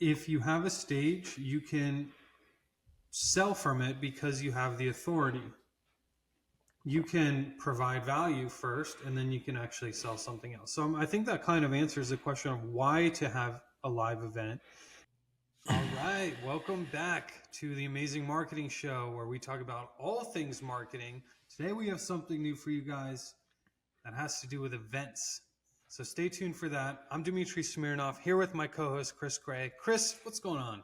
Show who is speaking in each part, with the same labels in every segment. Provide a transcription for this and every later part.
Speaker 1: if you have a stage, you can sell from it because you have the authority. You can provide value first, and then you can actually sell something else. So I think that kind of answers the question of why to have a live event. All right, welcome back to the Amazing Marketing Show, where we talk about all things marketing. Today we have something new for you guys that has to do with events. So stay tuned for that. I'm Dmitri Smirnov, here with my co-host Chris Gray. Chris, what's going on?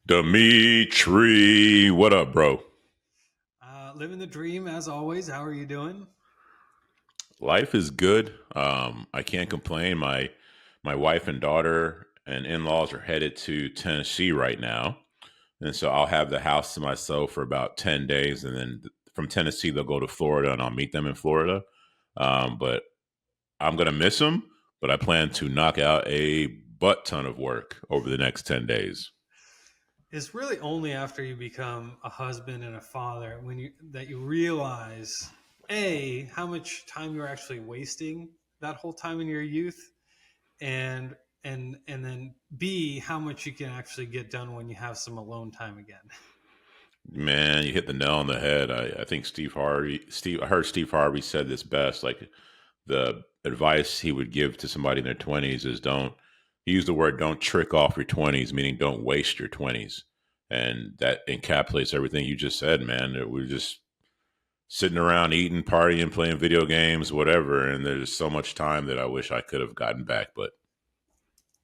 Speaker 2: Dmitri, what up, bro?
Speaker 1: Living the dream as always. How are you doing?
Speaker 2: Life is good. I can't complain. My wife and daughter and in-laws are headed to Tennessee right now, and so I'll have the house to myself for about 10 days, and then from Tennessee they'll go to Florida, and I'll meet them in Florida. But I'm gonna miss them. But I plan to knock out a butt ton of work over the next 10 days.
Speaker 1: It's really only after you become a husband and a father when you that you realize a how much time you're actually wasting that whole time in your youth, and and then b how much you can actually get done when you have some alone time again.
Speaker 2: Man, you hit the nail on the head. I think I heard Steve Harvey said this best. Like the advice he would give to somebody in their 20s is he used the word don't trick off your 20s, meaning don't waste your 20s. And that encapsulates everything you just said, man. That we're just sitting around eating, partying, playing video games, whatever. And there's so much time that I wish I could have gotten back, but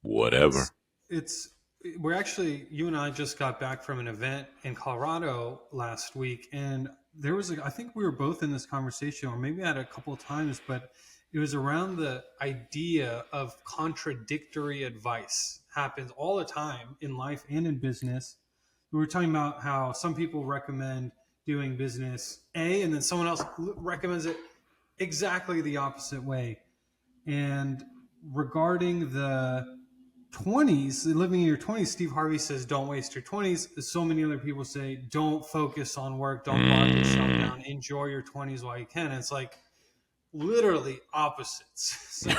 Speaker 1: It's
Speaker 2: whatever.
Speaker 1: it's we're actually you and I just got back from an event in Colorado last week, and there was I think we were both in this conversation, or maybe I had a couple of times, but it was around the idea of contradictory advice happens all the time in life and in business. We were talking about how some people recommend doing business A, and then someone else recommends it exactly the opposite way. And regarding the 20s, living in your 20s, Steve Harvey says, don't waste your 20s. So many other people say, don't focus on work, don't bog yourself
Speaker 2: Mm.
Speaker 1: down, enjoy your 20s while you can. And it's like literally opposites. So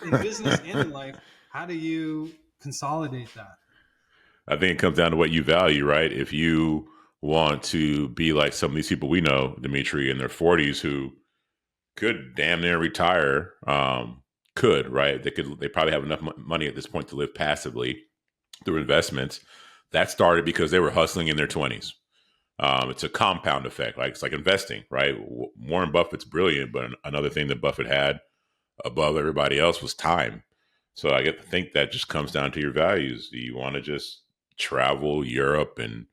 Speaker 1: in business and in life, how do you consolidate that?
Speaker 2: I think it comes down to what you value, right? If you want to be like some of these people we know, Dimitri, in their 40s who could damn near retire, right? They probably have enough money at this point to live passively through investments. That started because they were hustling in their 20s. It's a compound effect. Like it's like investing, right? Warren Buffett's brilliant, but another thing that Buffett had above everybody else was time. So I get to think that just comes down to your values. Do you want to just travel Europe and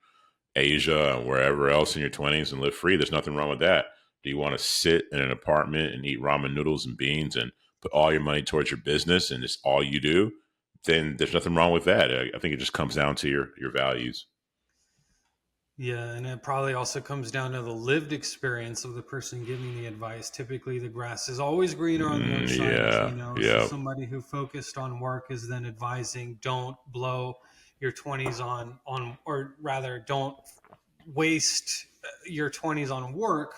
Speaker 2: Asia and wherever else in your 20s and live free? There's nothing wrong with that. Do you want to sit in an apartment and eat ramen noodles and beans and put all your money towards your business and it's all you do? Then there's nothing wrong with that. I think it just comes down to your values.
Speaker 1: Yeah, and it probably also comes down to the lived experience of the person giving the advice. Typically, the grass is always greener on the other side, as we
Speaker 2: Yeah,
Speaker 1: know. So,
Speaker 2: yeah.
Speaker 1: somebody who focused on work is then advising don't blow your 20s or rather, don't waste your 20s on work.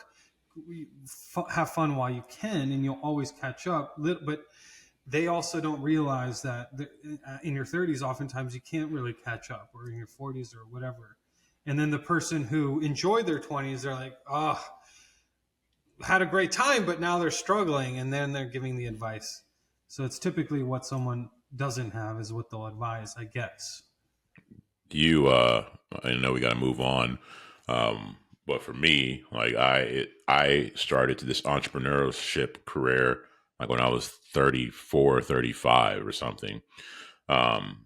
Speaker 1: Have fun while you can, and you'll always catch up. But they also don't realize that in your 30s, oftentimes you can't really catch up, or in your 40s or whatever. And then the person who enjoyed their 20s, they're like, oh, had a great time, but now they're struggling. And then they're giving the advice. So it's typically what someone doesn't have is what they'll advise, I guess.
Speaker 2: I know we got to move on. But for me, like I started to this entrepreneurship career like when I was 34, 35 or something. Um,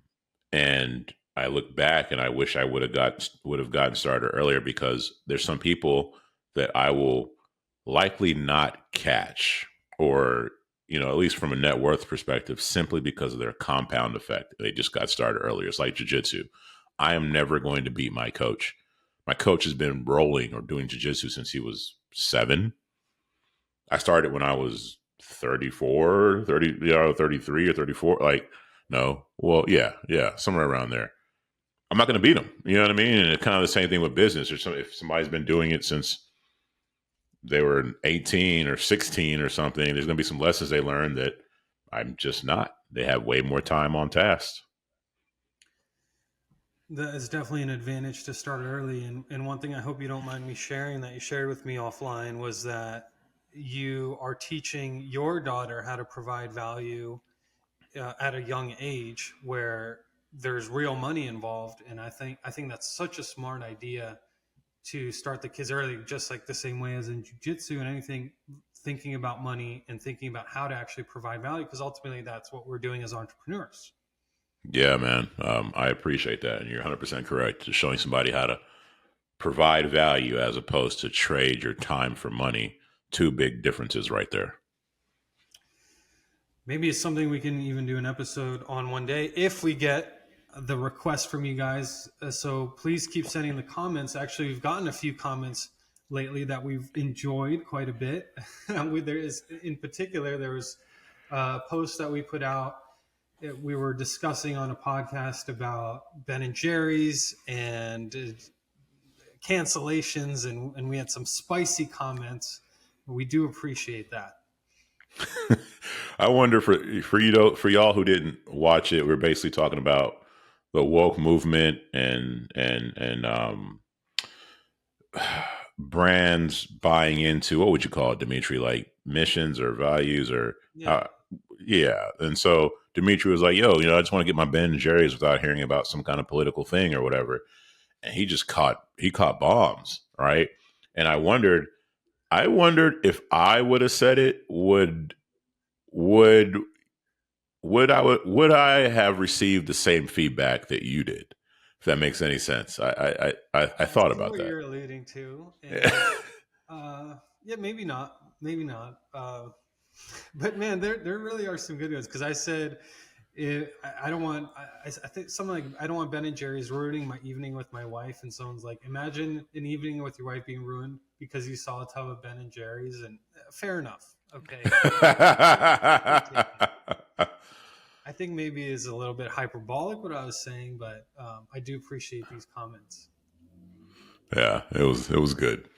Speaker 2: and I look back and I wish I would have gotten started earlier because there's some people that I will likely not catch or at least from a net worth perspective, simply because of their compound effect. They just got started earlier. It's like jujitsu. I am never going to beat my coach. My coach has been rolling or doing jujitsu since he was 7. I started when I was 34, 33 or 34. Like, no. Well, yeah, somewhere around there. I'm not going to beat him. You know what I mean? And it's kind of the same thing with business. If somebody's been doing it since they were 18 or 16 or something, there's going to be some lessons they learn that I'm just not. They have way more time on task.
Speaker 1: That is definitely an advantage to start early. And one thing I hope you don't mind me sharing that you shared with me offline was that you are teaching your daughter how to provide value at a young age where there's real money involved. And I think that's such a smart idea to start the kids early, just like the same way as in jujitsu and anything, thinking about money and thinking about how to actually provide value, because ultimately that's what we're doing as entrepreneurs.
Speaker 2: Yeah, man. I appreciate that. And you're 100% correct. Just showing somebody how to provide value as opposed to trade your time for money. Two big differences right there.
Speaker 1: Maybe it's something we can even do an episode on one day if we get the request from you guys. So please keep sending the comments. Actually, we've gotten a few comments lately that we've enjoyed quite a bit. There is, in particular, there was a post that we put out. We were discussing on a podcast about Ben and Jerry's and cancellations, and we had some spicy comments. We do appreciate that.
Speaker 2: I wonder for you though, for y'all who didn't watch it, we're basically talking about the woke movement and brands buying into, what would you call it, Dmitri? Like missions or values or
Speaker 1: Yeah.
Speaker 2: yeah. And so Dmitri was like, "Yo, I just want to get my Ben and Jerry's without hearing about some kind of political thing or whatever." And he caught bombs, right? And I wondered if I would have said it, would would I have received the same feedback that you did? If that makes any sense. I
Speaker 1: I
Speaker 2: thought
Speaker 1: see
Speaker 2: about
Speaker 1: what
Speaker 2: that.
Speaker 1: you're alluding to, and yeah, maybe not. But man, there really are some good ones because I said I don't want. I think something like I don't want Ben and Jerry's ruining my evening with my wife, and someone's like, imagine an evening with your wife being ruined because you saw a tub of Ben and Jerry's, and fair enough. Okay, point taken. I think maybe is a little bit hyperbolic what I was saying, but I do appreciate these comments.
Speaker 2: Yeah, it was good.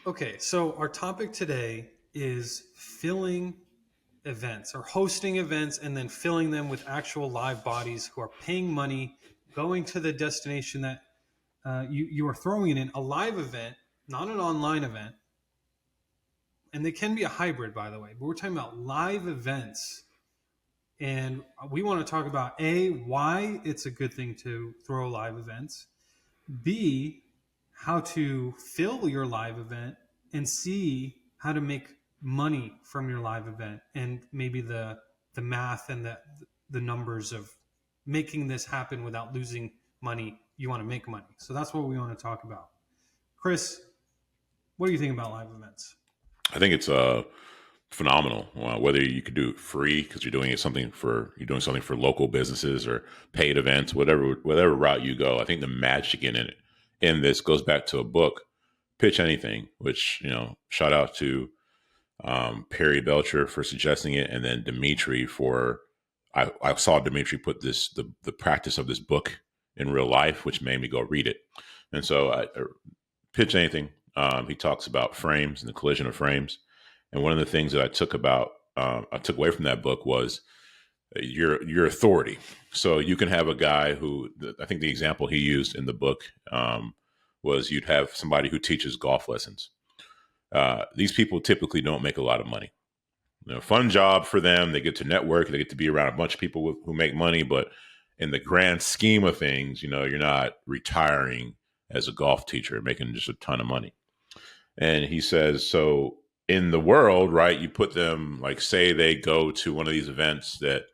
Speaker 1: Okay, so our topic today is filling events or hosting events and then filling them with actual live bodies who are paying money, going to the destination that you are throwing in a live event, not an online event. And they can be a hybrid, by the way, but we're talking about live events. And we want to talk about A, why it's a good thing to throw live events, B, how to fill your live event, and C, how to make money from your live event, and maybe the math and the numbers of making this happen without losing money. You want to make money, so that's what we want to talk about. Chris, what do you think about live events?
Speaker 2: I think it's phenomenal. Whether you could do it free because you're doing something for local businesses or paid events, whatever route you go. I think the magic in this goes back to a book, Pitch Anything, which shout out to Perry Belcher for suggesting it, and then Dimitri for I saw Dimitri put the practice of this book in real life, which made me go read it. And so Pitch Anything. He talks about frames and the collision of frames. And one of the things that I took away from that book was your authority. So you can have a guy who, I think the example he used in the book was you'd have somebody who teaches golf lessons. These people typically don't make a lot of money. Fun job for them. They get to network. They get to be around a bunch of people who make money. But in the grand scheme of things, you're not retiring as a golf teacher, making just a ton of money. And he says, so in the world, right, you put them, like, say they go to one of these events that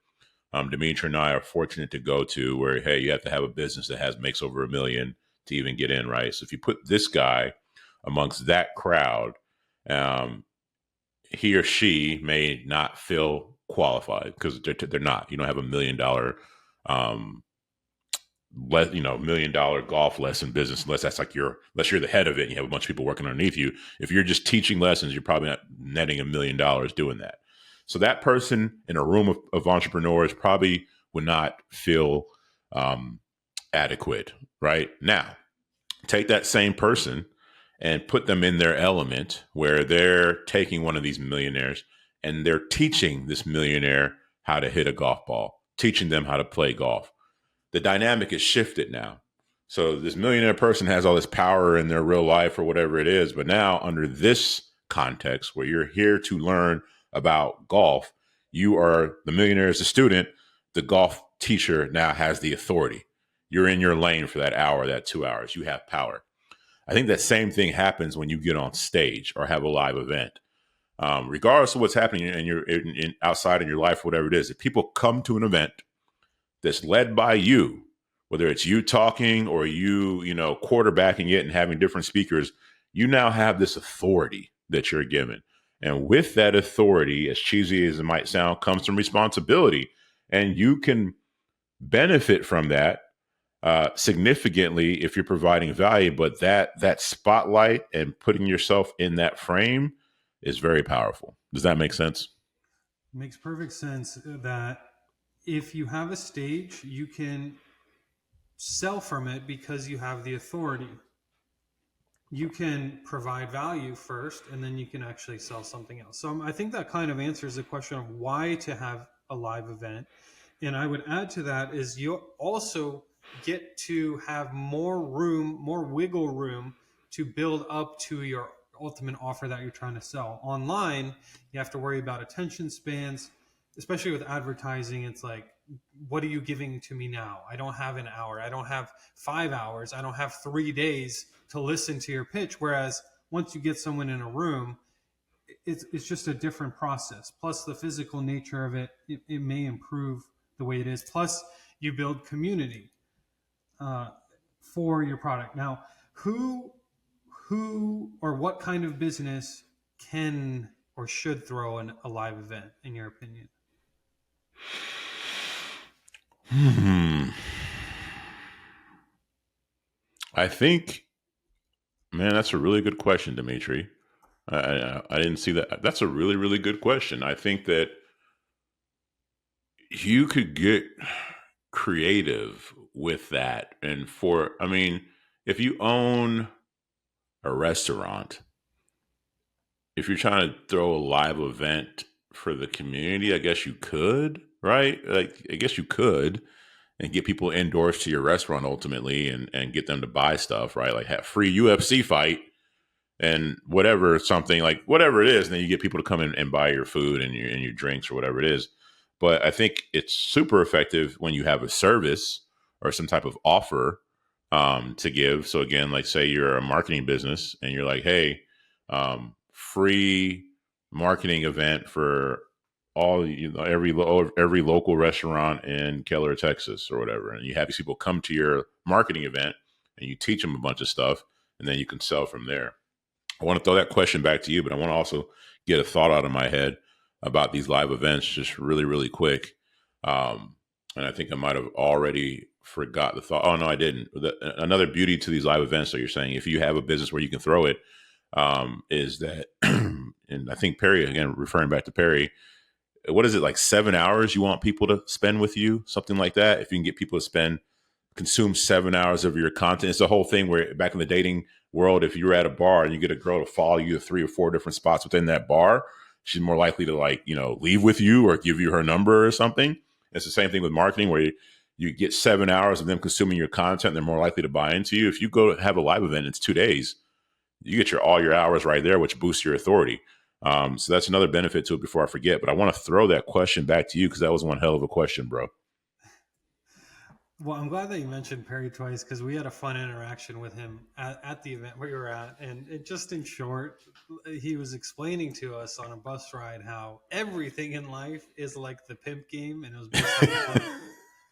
Speaker 2: Dimitri and I are fortunate to go to where, hey, you have to have a business that makes over $1 million to even get in, right? So if you put this guy amongst that crowd, um, he or she may not feel qualified because they're not. You don't have um, $1 million golf lesson business unless you're the head of it and you have a bunch of people working underneath you. If you're just teaching lessons, you're probably not netting $1 million doing that. So that person in a room of entrepreneurs probably would not feel adequate. Right now, take that same person and put them in their element where they're taking one of these millionaires and they're teaching this millionaire how to hit a golf ball, teaching them how to play golf. the dynamic is shifted now. So this millionaire person has all this power in their real life or whatever it is, but now under this context where you're here to learn about golf, you are the millionaire as a student. The golf teacher now has the authority. You're in your lane for that hour, that 2 hours. You have power. I think that same thing happens when you get on stage or have a live event. Regardless of what's happening in outside in your life, whatever it is, if people come to an event that's led by you, whether it's you talking or you quarterbacking it and having different speakers, you now have this authority that you're given. And with that authority, as cheesy as it might sound, comes some responsibility. And you can benefit from that significantly if you're providing value. But that spotlight and putting yourself in that frame is very powerful. Does that make sense?
Speaker 1: Makes perfect sense that if you have a stage, you can sell from it because you have the authority. You can provide value first, and then you can actually sell something else. So I think that kind of answers the question of why to have a live event. And I would add to that is you also get to have more room, more wiggle room to build up to your ultimate offer that you're trying to sell. Online, you have to worry about attention spans, especially with advertising. It's like, what are you giving to me now? I don't have an hour. I don't have 5 hours. I don't have 3 days to listen to your pitch. Whereas once you get someone in a room, it's just a different process. Plus the physical nature of it may improve the way it is. Plus you build community for your product. Now, who or what kind of business can or should throw a live event, in your opinion?
Speaker 2: I think, man, that's a really good question, Dmitri. I didn't see that. That's a really, really good question. I think that you could get creative with that. And I mean, if you own a restaurant, if you're trying to throw a live event for the community, I guess you could, right? Like, I guess you could and get people indoors to your restaurant ultimately and get them to buy stuff, right? Like have free UFC fight and whatever, something like whatever it is, and then you get people to come in and buy your food and your drinks or whatever it is. But I think it's super effective when you have a service or some type of offer to give. So again, like say you're a marketing business and you're like, hey, free marketing event for all every local restaurant in Keller, Texas, or whatever, and you have these people come to your marketing event and you teach them a bunch of stuff, and then you can sell from there. I want to throw that question back to you, but I want to also get a thought out of my head about these live events just really, really quick. And I think I might have already forgot the thought. Oh, no, I didn't. Another beauty to these live events that you're saying, if you have a business where you can throw it, is that, and I think Perry, again, referring back to Perry, what is it, like 7 hours you want people to spend with you? Something like that. If you can get people to consume 7 hours of your content. It's the whole thing where back in the dating world, if you're at a bar and you get a girl to follow you to 3 or 4 different spots within that bar, she's more likely to leave with you or give you her number or something. It's the same thing with marketing where you get 7 hours of them consuming your content. They're more likely to buy into you. If you go have a live event, it's 2 days. You get all your hours right there, which boosts your authority. So that's another benefit to it before I forget. But I want to throw that question back to you because that was one hell of a question, bro.
Speaker 1: Well, I'm glad that you mentioned Perry twice because we had a fun interaction with him at the event we were at. And just in short, he was explaining to us on a bus ride how everything in life is like the pimp game. And it was based on the book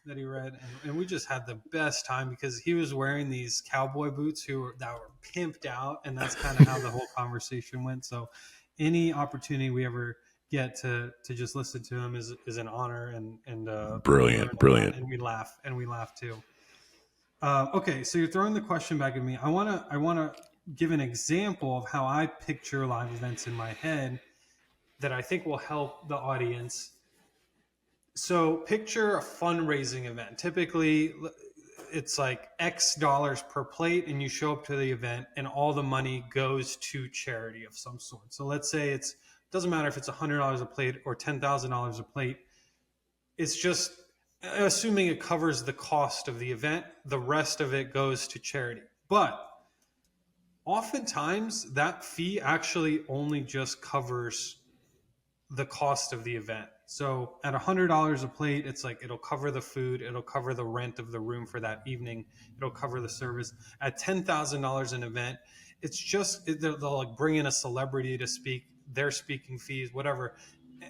Speaker 1: that he read. And we just had the best time because he was wearing these cowboy boots that were pimped out. And that's kind of how the whole conversation went. So any opportunity we ever get to just listen to him is an honor and
Speaker 2: Brilliant.
Speaker 1: and we laugh too. Okay, so you're throwing the question back at me. I wanna give an example of how I picture live events in my head that I think will help the audience. So picture a fundraising event. Typically it's like X dollars per plate and you show up to the event and all the money goes to charity of some sort. So let's say doesn't matter if it's $100 a plate or $10,000 a plate. It's just assuming it covers the cost of the event, the rest of it goes to charity. But oftentimes that fee actually only just covers the cost of the event. So at $100 a plate, it's like it'll cover the food, it'll cover the rent of the room for that evening, it'll cover the service. At $10,000 an event, it's just they'll like bring in a celebrity to speak, their speaking fees, whatever.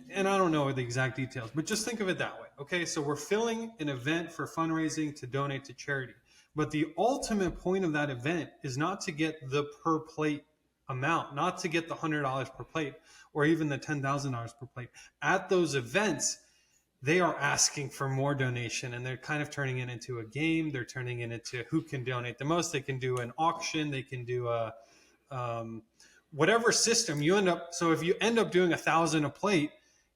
Speaker 1: And I don't know the exact details, but just think of it that way. Okay, so we're filling an event for fundraising to donate to charity. But the ultimate point of that event is not to get the per plate amount, not to get the $100 per plate or even the $10,000 per plate. At those events, they are asking for more donation, and they're kind of turning it into a game. They're turning it into who can donate the most. They can do an auction. They can do a whatever system you end up. So if you end up doing 1,000 a plate,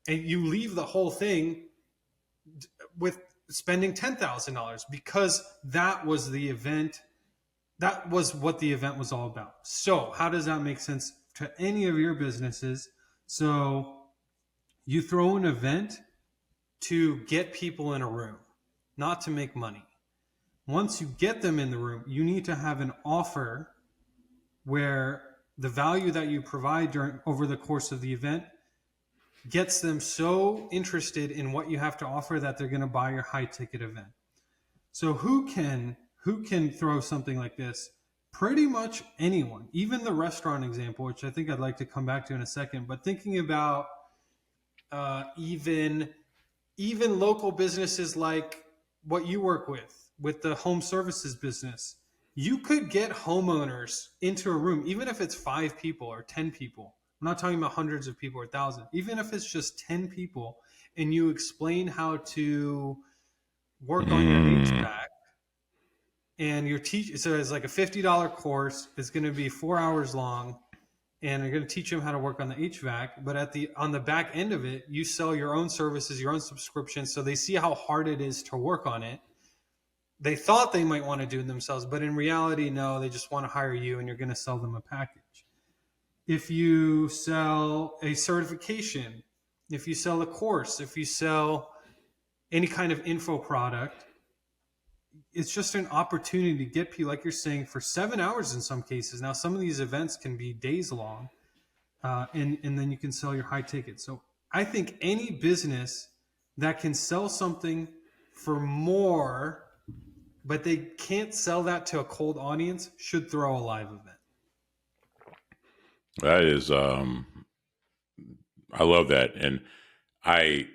Speaker 1: and you leave the whole thing with spending $10,000 because that was the event. That was what the event was all about. So how does that make sense to any of your businesses? So you throw an event to get people in a room, not to make money. Once you get them in the room, you need to have an offer where the value that you provide over the course of the event gets them so interested in what you have to offer that they're going to buy your high ticket event. So who can throw something like this? Pretty much anyone, even the restaurant example, which I think I'd like to come back to in a second. But thinking about even local businesses like what you work with the home services business, you could get homeowners into a room, even if it's 5 people or 10 people. I'm not talking about hundreds of people or thousands. Even if it's just 10 people, and you explain how to work on your HVAC, and your teach. So it's like a $50 course. It's going to be 4 hours long, and you're going to teach them how to work on the HVAC. But on the back end of it, you sell your own services, your own subscriptions, so they see how hard it is to work on it. They thought they might want to do it themselves, but in reality, no. They just want to hire you, and you're going to sell them a package. If you sell a certification, if you sell a course, if you sell any kind of info product, it's just an opportunity to get people, like you're saying, for 7 hours in some cases. Now, some of these events can be days long, and then you can sell your high ticket. So I think any business that can sell something for more, but they can't sell that to a cold audience, should throw a live event.
Speaker 2: That is, I love that. And I,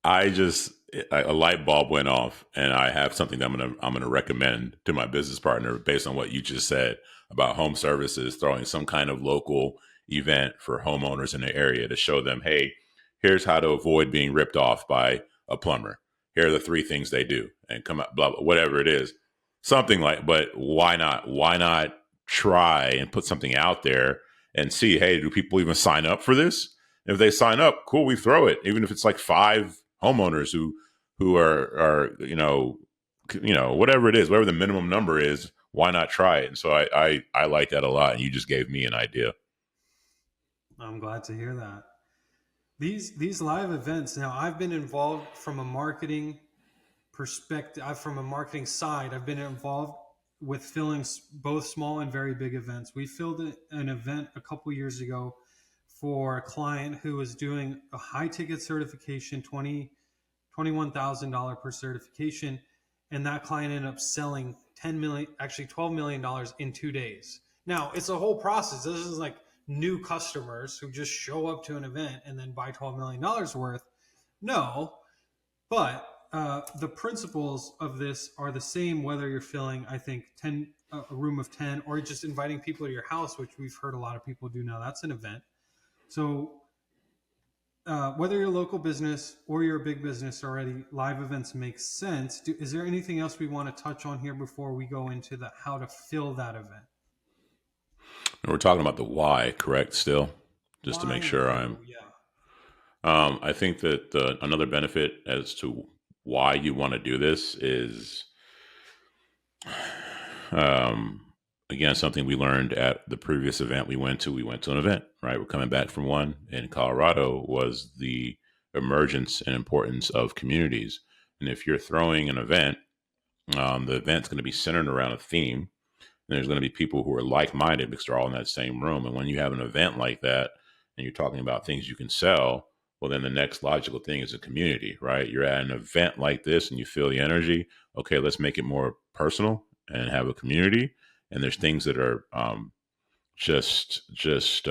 Speaker 2: I just, a light bulb went off, and I have something that I'm gonna recommend to my business partner based on what you just said about home services, throwing some kind of local event for homeowners in the area to show them, hey, here's how to avoid being ripped off by a plumber. Here are the 3 things they do, and come out, blah, blah, whatever it is, something like. But why not? Why not try and put something out there and see, hey, do people even sign up for this? If they sign up, cool, we throw it, even if it's like 5 homeowners who are whatever it is, whatever the minimum number is, why not try it? And so I like that a lot, and you just gave me an idea.
Speaker 1: I'm glad to hear that. These live events. Now, I've been involved from a marketing perspective, from a marketing side. I've been involved with filling both small and very big events. We filled an event a couple years ago for a client who was doing a high ticket certification, $21,000 per certification, and that client ended up selling $12 million in 2 days. Now, it's a whole process. This is like new customers who just show up to an event and then buy $12 million worth. No, but the principles of this are the same whether you're filling, I think, a room of 10, or just inviting people to your house, which we've heard a lot of people do now. That's an event. So whether you're a local business or you're a big business already, live events make sense. Is there anything else we want to touch on here before we go into how to fill that event?
Speaker 2: And we're talking about the why, correct? Still, just
Speaker 1: Why
Speaker 2: to make sure I'm.
Speaker 1: Yeah.
Speaker 2: I think that another benefit as to why you want to do this is, again, something we learned at the previous event we went to. We went to an event, right? We're coming back from one in Colorado. Was the emergence and importance of communities. And if you're throwing an event, the event's going to be centered around a theme. And there's going to be people who are like-minded because they're all in that same room. And when you have an event like that and you're talking about things you can sell, well, then the next logical thing is a community, right? You're at an event like this and you feel the energy. Okay, let's make it more personal and have a community. And there's things that are just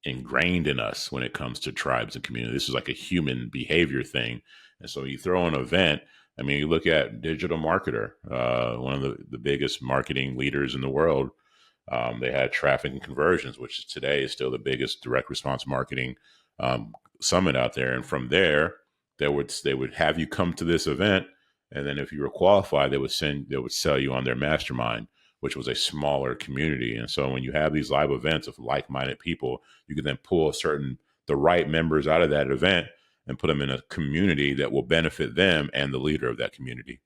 Speaker 2: ingrained in us when it comes to tribes and community. This is like a human behavior thing. And so you throw an event. I mean, you look at digital marketer, one of the biggest marketing leaders in the world. They had traffic and conversions, which today is still the biggest direct response marketing um, summit out there. And from there, they would have you come to this event, and then if you were qualified, they would sell you on their mastermind, which was a smaller community. And so when you have these live events of like-minded people, you can then pull the right members out of that event and put them in a community that will benefit them and the leader of that community.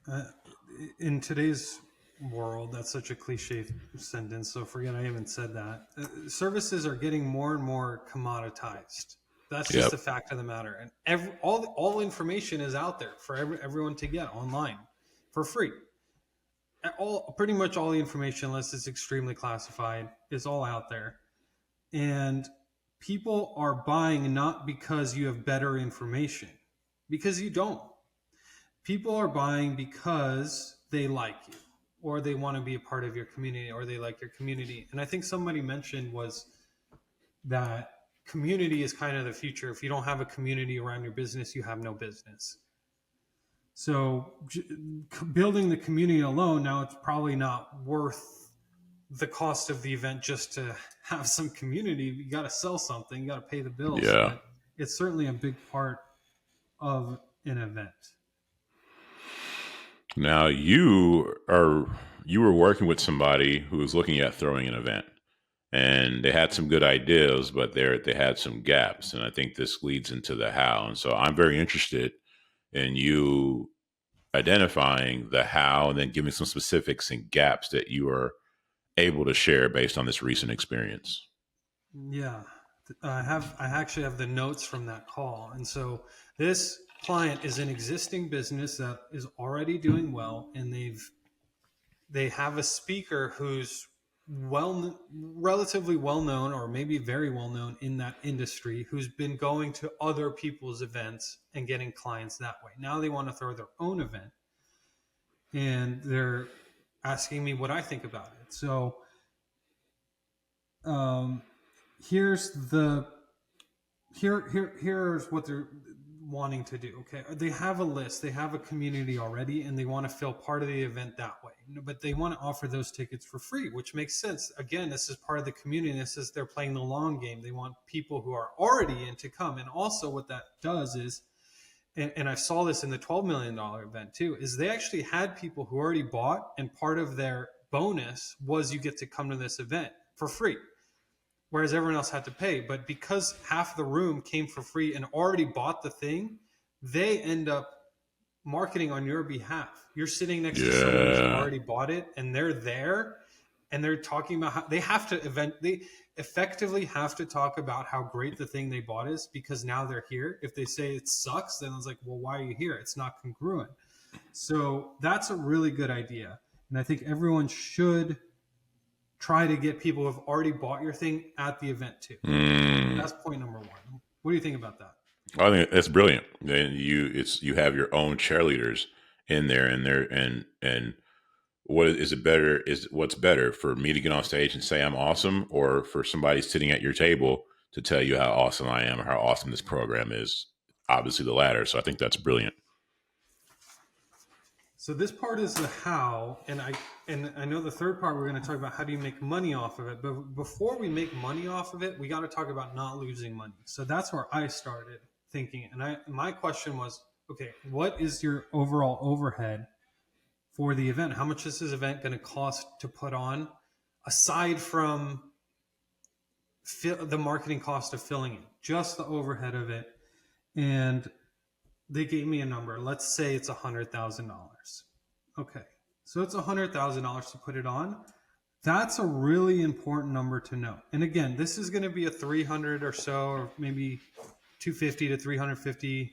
Speaker 1: Uh, in today's world, that's such a cliche sentence. So forget I even said that. Services are getting more and more commoditized. That's just
Speaker 2: Yep.
Speaker 1: the fact of the matter. And all information is out there for everyone to get online for free. Pretty much all the information, unless it's extremely classified, is all out there. And people are buying not because you have better information, because you don't. People are buying because they like you, or they want to be a part of your community, or they like your community. And I think somebody mentioned was that community is kind of the future. If you don't have a community around your business, you have no business. So building the community alone, now it's probably not worth the cost of the event just to have some community. You got to sell something, you got to pay the bills,
Speaker 2: Yeah.
Speaker 1: but it's certainly a big part of an event.
Speaker 2: Now you were working with somebody who was looking at throwing an event, and they had some good ideas, but they had some gaps, and I think this leads into the how. And so I'm very interested in you identifying the how and then giving some specifics and gaps that you are able to share based on this recent experience.
Speaker 1: Yeah, I actually have the notes from that call, and so this client is an existing business that is already doing well, and they have a speaker who's relatively well known, or maybe very well known in that industry, who's been going to other people's events and getting clients that way. Now they want to throw their own event, and they're asking me what I think about it. So um, here's the here's what they're wanting to do. Okay, they have a list, they have a community already, and they want to feel part of the event that way, but they want to offer those tickets for free, which makes sense. Again, this is part of the community. This is, they're playing the long game. They want people who are already in to come. And also what that does is, and I saw this in the $12 million event too, is they actually had people who already bought, and part of their bonus was you get to come to this event for free, whereas everyone else had to pay. But because half the room came for free and already bought the thing, they end up marketing on your behalf. You're sitting next to someone who's
Speaker 2: Yeah.
Speaker 1: already bought it, and they're there, and they're talking about how they effectively have to talk about how great the thing they bought is, because now they're here. If they say it sucks, then it's like, well, why are you here? It's not congruent. So that's a really good idea, and I think everyone should try to get people who have already bought your thing at the event too.
Speaker 2: Mm.
Speaker 1: That's point number one. What do you think about that?
Speaker 2: I think that's brilliant. And you have your own cheerleaders in there, and what is it better? Is what's better for me to get on stage and say I'm awesome, or for somebody sitting at your table to tell you how awesome I am or how awesome this program is? Obviously, the latter. So I think that's brilliant.
Speaker 1: So this part is the how, and I know the third part we're going to talk about how do you make money off of it. But before we make money off of it, we got to talk about not losing money. So that's where I started thinking, and my question was, okay, what is your overall overhead for the event? How much is this event going to cost to put on, aside from the marketing cost of filling it, just the overhead of it? And they gave me a number. Let's say it's $100,000. Okay, so it's $100,000 to put it on. That's a really important number to know. And again, this is going to be a 300 or so, or maybe 250 to 350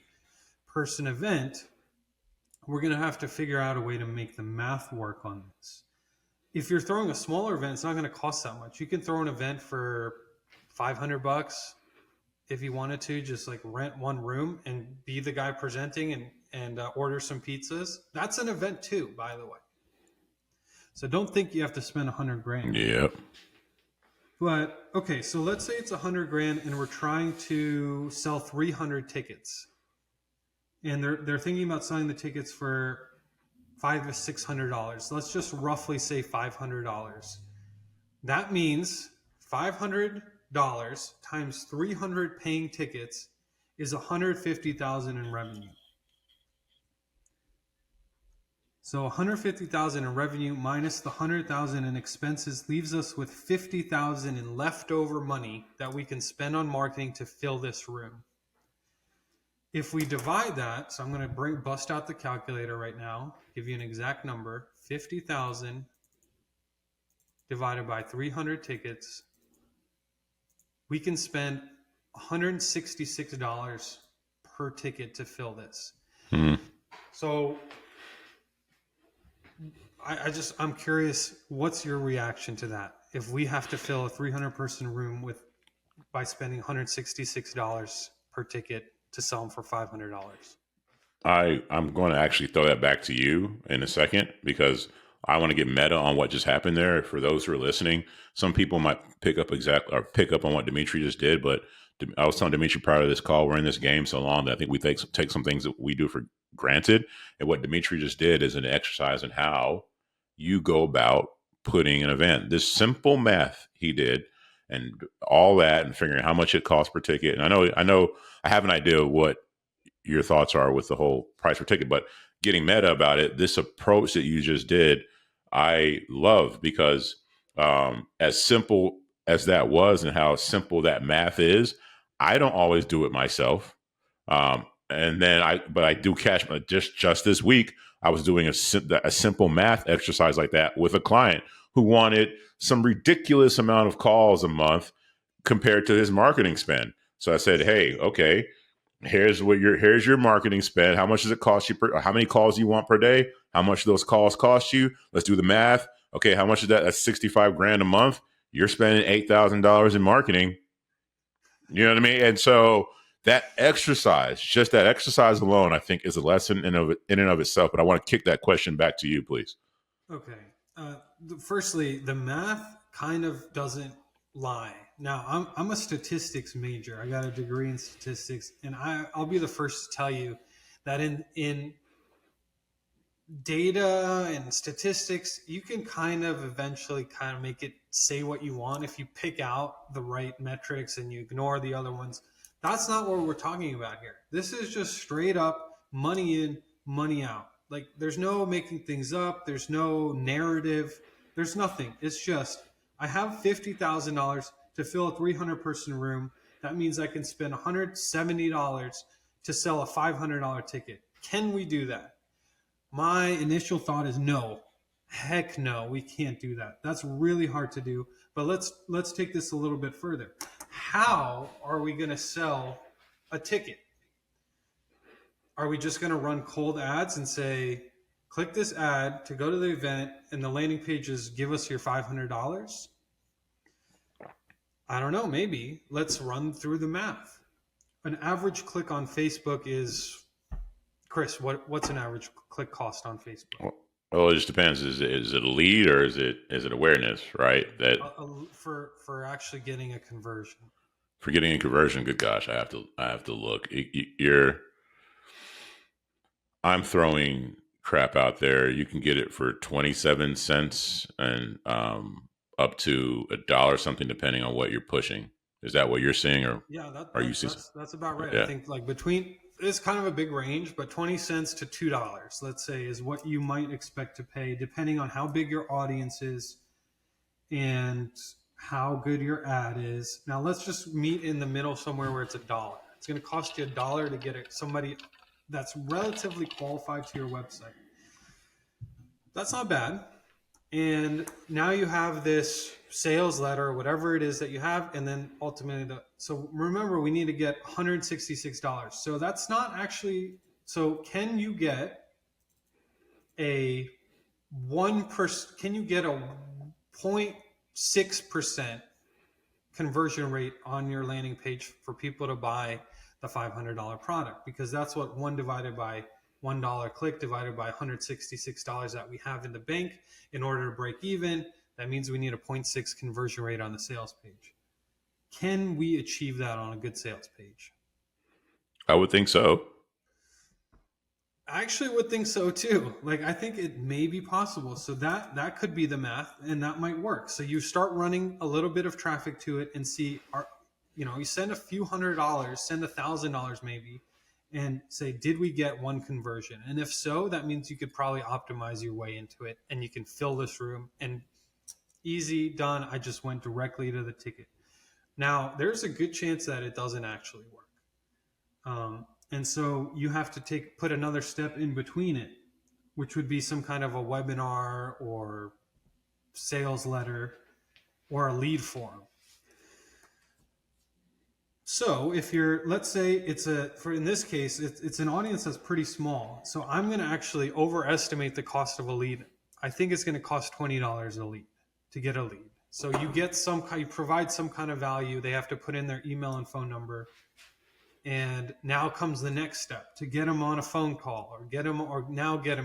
Speaker 1: person event. We're going to have to figure out a way to make the math work on this. If you're throwing a smaller event, it's not going to cost that much. You can throw an event for $500 if you wanted to, just like rent one room and be the guy presenting and order some pizzas. That's an event too, by the way. So don't think you have to spend 100 grand.
Speaker 2: Yep.
Speaker 1: But okay, so let's say it's 100 grand and we're trying to sell 300 tickets, and they're thinking about selling the tickets for $500 to $600. Let's just roughly say $500. That means $500 times 300 paying tickets is 150,000 in revenue. So 150,000 in revenue minus the 100,000 in expenses leaves us with 50,000 in leftover money that we can spend on marketing to fill this room. If we divide that, so I'm going to bust out the calculator right now, give you an exact number, 50,000 divided by 300 tickets, we can spend $166 per ticket to fill this.
Speaker 2: Mm-hmm.
Speaker 1: So I'm curious, what's your reaction to that? If we have to fill a 300 person room by spending $166 per ticket to sell them for $500.
Speaker 2: I'm going to actually throw that back to you in a second because I want to get meta on what just happened there. For those who are listening, some people might pick up on what Dmitri just did, but I was telling Dmitri prior to this call, we're in this game so long that I think we take some things that we do for granted. And what Dmitri just did is an exercise in how you go about putting an event. This simple math he did and all that and figuring how much it costs per ticket. And I know I have an idea of what your thoughts are with the whole price per ticket, but getting meta about it, this approach that you just did, I love because as simple as that was and how simple that math is, I don't always do it myself. But I do catch just this week, I was doing a simple math exercise like that with a client who wanted some ridiculous amount of calls a month compared to his marketing spend. So I said, hey, okay, here's your marketing spend. How much does it cost you how many calls do you want per day? How much do those calls cost you? Let's do the math. Okay, how much is that? That's 65 grand a month. You're spending $8,000 in marketing. You know what I mean? And so that exercise, just that exercise alone, I think is a lesson in and of itself. But I want to kick that question back to you, please.
Speaker 1: Okay. Firstly, the math kind of doesn't lie. Now, I'm a statistics major. I got a degree in statistics, and I'll be the first to tell you that in data and statistics, you can kind of eventually kind of make it say what you want if you pick out the right metrics and you ignore the other ones. That's not what we're talking about here. This is just straight up money in, money out. Like, there's no making things up, there's no narrative, there's nothing. It's just, I have $50,000 to fill a 300 person room. That means I can spend $170 to sell a $500 ticket. Can we do that? My initial thought is no. Heck no, we can't do that. That's really hard to do. But let's take this a little bit further. How are we going to sell a ticket? Are we just going to run cold ads and say, click this ad to go to the event and the landing page is give us your $500? I don't know, maybe. Let's run through the math. An average click on Facebook is, Chris, what's an average click cost on Facebook?
Speaker 2: Well, it just depends. Is it a lead or is it awareness, right? That
Speaker 1: for actually getting a conversion.
Speaker 2: For getting a conversion, good gosh, I have to look. I'm throwing crap out there. You can get it for 27 cents and up to $1 something, depending on what you're pushing. Is that what you're seeing, or
Speaker 1: yeah, that's about right.
Speaker 2: Yeah.
Speaker 1: I think like between, it's kind of a big range, but 20 cents to $2, let's say, is what you might expect to pay, depending on how big your audience is and how good your ad is. Now let's just meet in the middle somewhere where it's $1. It's going to cost you $1 to get somebody that's relatively qualified to your website. That's not bad. And now you have this sales letter, whatever it is that you have, and then ultimately so remember we need to get $166. So that's not actually, so can you get a 1%, can you get a 0.6% conversion rate on your landing page for people to buy the $500 product? Because that's what one divided by $1 click divided by $166 that we have in the bank in order to break even. That means we need a 0.6 conversion rate on the sales page. Can we achieve that on a good sales page?
Speaker 2: I would think so.
Speaker 1: I actually would think so too. Like I think it may be possible. So that could be the math, and that might work. So you start running a little bit of traffic to it and see, you send a few $100, send $1,000 maybe, and say, did we get one conversion? And if so, that means you could probably optimize your way into it, and you can fill this room and easy done. I just went directly to the ticket. Now there's a good chance that it doesn't actually work. And so you have to put another step in between it, which would be some kind of a webinar or sales letter or a lead form. So if let's say in this case, it's an audience that's pretty small. So I'm going to actually overestimate the cost of a lead. I think it's going to cost $20 a lead to get a lead. So you provide some kind of value. They have to put in their email and phone number. And now comes the next step to get them on a phone call or get them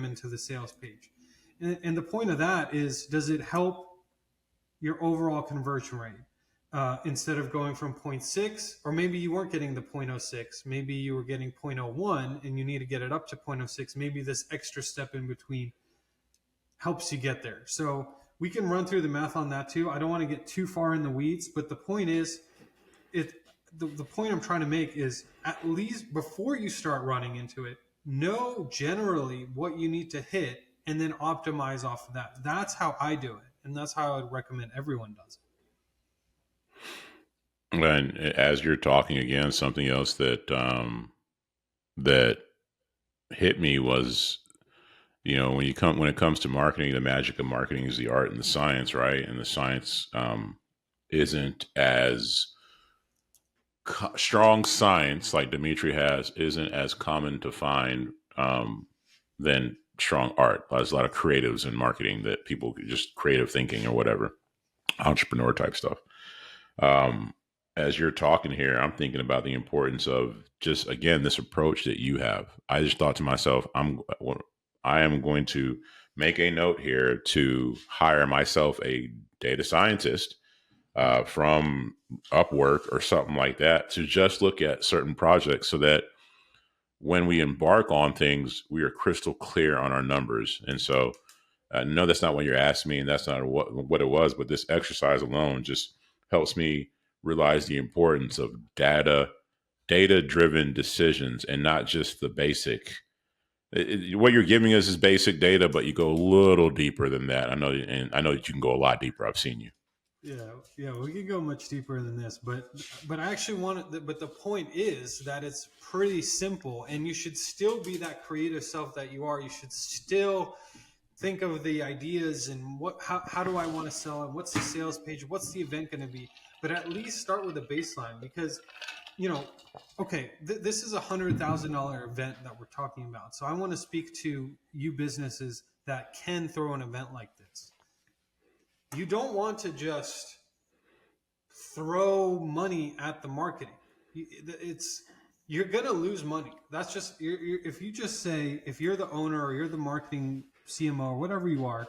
Speaker 1: into the sales page. And the point of that is, does it help your overall conversion rate? Instead of going from 0.6, or maybe you weren't getting the 0.06, maybe you were getting 0.01 and you need to get it up to 0.06. Maybe this extra step in between helps you get there. So we can run through the math on that too. I don't want to get too far in the weeds, but the point is, the point I'm trying to make is, at least before you start running into it, know generally what you need to hit and then optimize off of that. That's how I do it. And that's how I would recommend everyone does
Speaker 2: it. And as you're talking again, something else that hit me was, when it comes to marketing, the magic of marketing is the art and the science, right? And the science isn't as strong science like Dmitri has isn't as common to find than strong art. There's a lot of creatives in marketing that people just creative thinking or whatever, entrepreneur type stuff. As you're talking here, I'm thinking about the importance of just, again, this approach that you have. I just thought to myself, I am going to make a note here to hire myself a data scientist from Upwork or something like that to just look at certain projects so that when we embark on things, we are crystal clear on our numbers. And so no, that's not what you're asking me, and that's not what it was, but this exercise alone just helps me realize the importance of data-driven decisions and not just the basic. What you're giving us is basic data, but you go a little deeper than that. I know that you can go a lot deeper. I've seen you.
Speaker 1: Yeah, we could go much deeper than this, but I actually but the point is that it's pretty simple, and you should still be that creative self that you are. You should still think of the ideas and how do I want to sell it? What's the sales page? What's the event going to be? But at least start with a baseline, because, okay, this is $100,000 event that we're talking about. So I want to speak to you businesses that can throw an event like this. You don't want to just throw money at the marketing. You're going to lose money. That's just, if you just say, if you're the owner or you're the marketing CMO or whatever you are,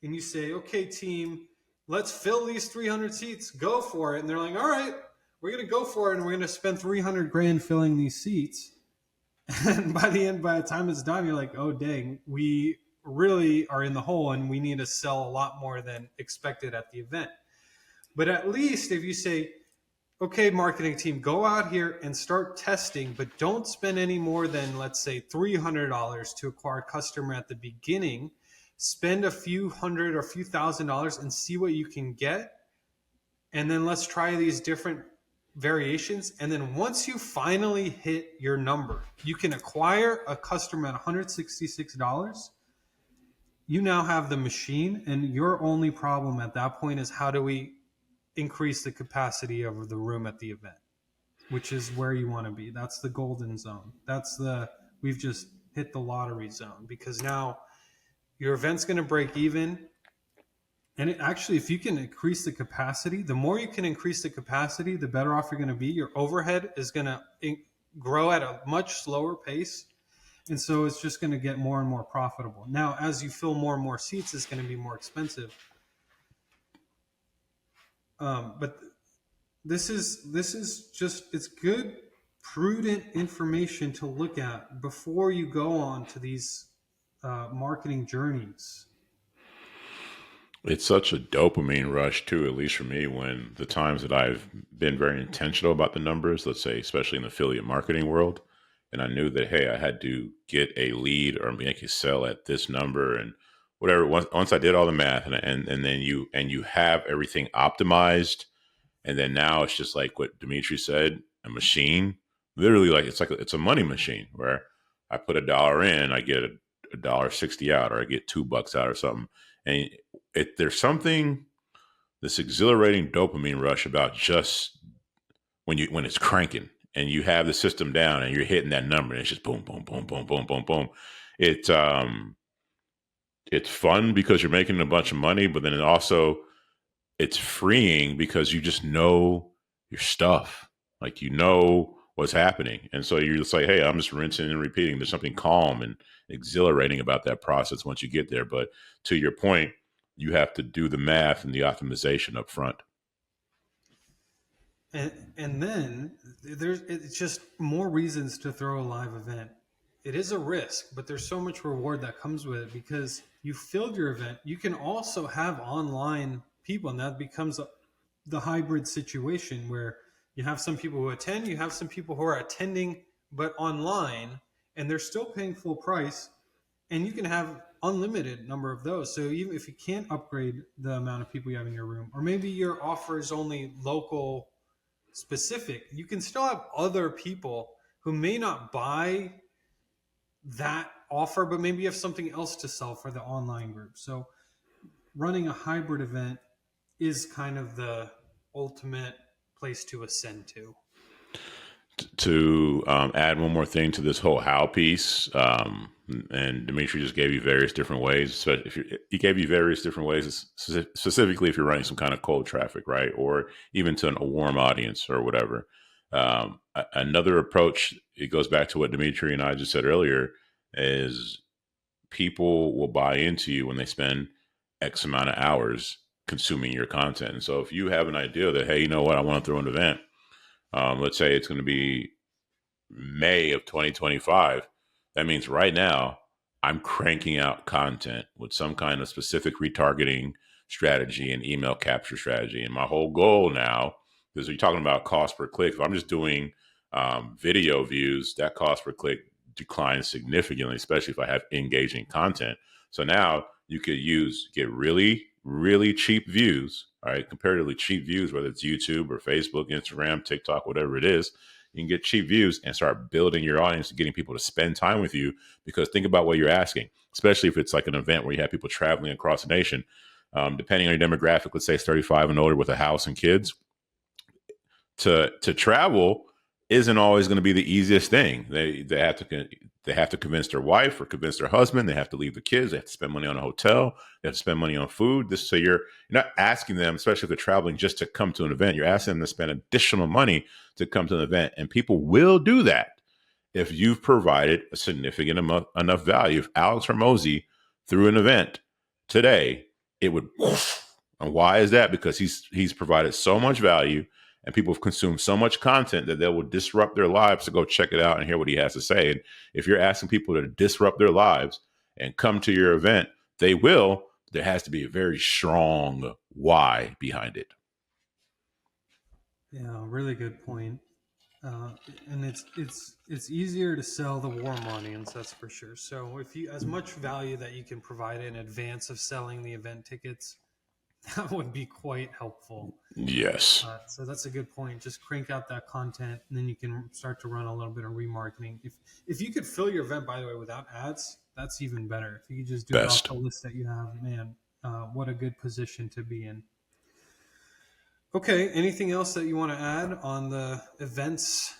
Speaker 1: and you say, okay, team, let's fill these 300 seats, go for it. And they're like, all right, we're going to go for it. And we're going to spend 300 grand filling these seats. And by the time it's done, you're like, oh, dang, we really are in the hole and we need to sell a lot more than expected at the event. But at least if you say, okay, marketing team, go out here and start testing, but don't spend any more than, let's say, $300 to acquire a customer at the beginning. Spend a few hundred or a few $1,000s and see what you can get. And then let's try these different variations. And then once you finally hit your number, you can acquire a customer at $166. you now have the machine, and your only problem at that point is how do we increase the capacity of the room at the event, which is where you want to be. That's the golden zone. We've just hit the lottery zone, because now your event's going to break even. And actually, if you can increase the capacity, the more you can increase the capacity, the better off you're going to be. Your overhead is going to grow at a much slower pace. And so it's just going to get more and more profitable. Now, as you fill more and more seats, it's going to be more expensive. But this is just, it's good, prudent information to look at before you go on to these marketing journeys.
Speaker 2: It's such a dopamine rush too, at least for me, when the times that I've been very intentional about the numbers, let's say, especially in the affiliate marketing world, and I knew that, hey, I had to get a lead or make a sell at this number and whatever. Once I did all the math and then you have everything optimized, and then now it's just like what Dmitri said, a machine, literally like it's a money machine where I put $1 in, I get a $1.60 out, or I get $2 out or something. And there's something, this exhilarating dopamine rush about just when it's cranking and you have the system down and you're hitting that number and it's just boom, boom, boom, boom, boom, boom, boom. It's it's fun because you're making a bunch of money, but then it also it's freeing because you just know your stuff. Like you know what's happening. And so you're just like, hey, I'm just rinsing and repeating. There's something calm and exhilarating about that process once you get there. But to your point, you have to do the math and the optimization up front.
Speaker 1: And then there's it's just more reasons to throw a live event. It is a risk, but there's so much reward that comes with it because you filled your event. You can also have online people, and that becomes the hybrid situation where you have some people who attend, you have some people who are attending but online, and they're still paying full price, and you can have unlimited number of those. So even if you can't upgrade the amount of people you have in your room, or maybe your offer is only local specific, you can still have other people who may not buy that offer, but maybe you have something else to sell for the online group. So running a hybrid event is kind of the ultimate place to ascend to.
Speaker 2: To add one more thing to this whole how piece, and Dimitri just gave you various different ways. So if he gave you various different ways, specifically if you're running some kind of cold traffic, right, or even to a warm audience or whatever. Another approach, it goes back to what Dimitri and I just said earlier, is people will buy into you when they spend X amount of hours consuming your content. And so if you have an idea that, hey, you know what, I want to throw an event. Let's say it's going to be May of 2025. That means right now I'm cranking out content with some kind of specific retargeting strategy and email capture strategy. And my whole goal now, because you're talking about cost per click, if I'm just doing video views, that cost per click declines significantly, especially if I have engaging content. So now you could get really, really cheap views, all right, comparatively cheap views, whether it's YouTube or Facebook, Instagram, TikTok, whatever it is. You can get cheap views and start building your audience and getting people to spend time with you. Because think about what you're asking, especially if it's like an event where you have people traveling across the nation. Depending on your demographic, let's say it's 35 and older with a house and kids, to travel isn't always going to be the easiest thing. They have to convince their wife or convince their husband. They have to leave the kids. They have to spend money on a hotel. They have to spend money on food. So you're not asking them, especially if they're traveling, just to come to an event. You're asking them to spend additional money to come to an event, and people will do that if you've provided a significant enough value. If Alex Hormozy threw an event today, it would. And why is that? Because he's provided so much value, and people have consumed so much content that they will disrupt their lives to go check it out and hear what he has to say. And if you're asking people to disrupt their lives and come to your event, they will. There has to be a very strong why behind it.
Speaker 1: Yeah, really good point. Uh, and it's easier to sell the warm audience, that's for sure. So if you, as much value that you can provide in advance of selling the event tickets, that would be quite helpful.
Speaker 2: Yes.
Speaker 1: So that's a good point. Just crank out that content, and then you can start to run a little bit of remarketing. If you could fill your event, by the way, without ads, that's even better. If you could just do it off
Speaker 2: Best.
Speaker 1: the list that you have, man, what a good position to be in. Okay, anything else that you want to add on the events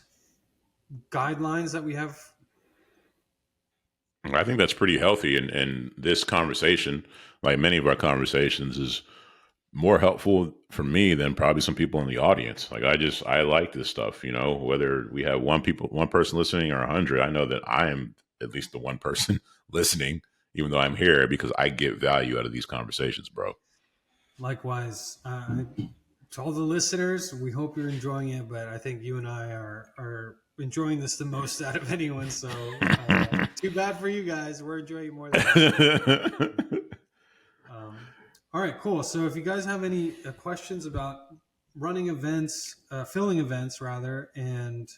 Speaker 1: guidelines that we have?
Speaker 2: I think that's pretty healthy. And this conversation, like many of our conversations, is more helpful for me than probably some people in the audience. Like I like this stuff, whether we have one person listening or 100, I know that I am at least the one person listening, even though I'm here because I get value out of these conversations, bro.
Speaker 1: Likewise, to all the listeners, we hope you're enjoying it. But I think you and I are enjoying this the most out of anyone. So too bad for you guys. We're enjoying it more than you. All right, cool. So if you guys have any questions about running events, filling events rather, and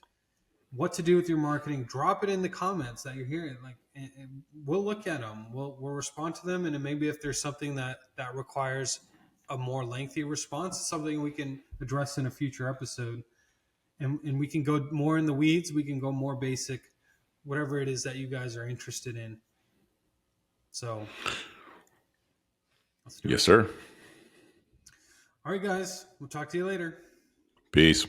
Speaker 1: what to do with your marketing, drop it in the comments that you're hearing. Like, and we'll look at them. We'll respond to them, and then maybe if there's something that requires a more lengthy response, it's something we can address in a future episode, and we can go more in the weeds. We can go more basic, whatever it is that you guys are interested in. So let's do
Speaker 2: Yes,
Speaker 1: it.
Speaker 2: sir.
Speaker 1: All right, guys. We'll talk to you later.
Speaker 2: Peace.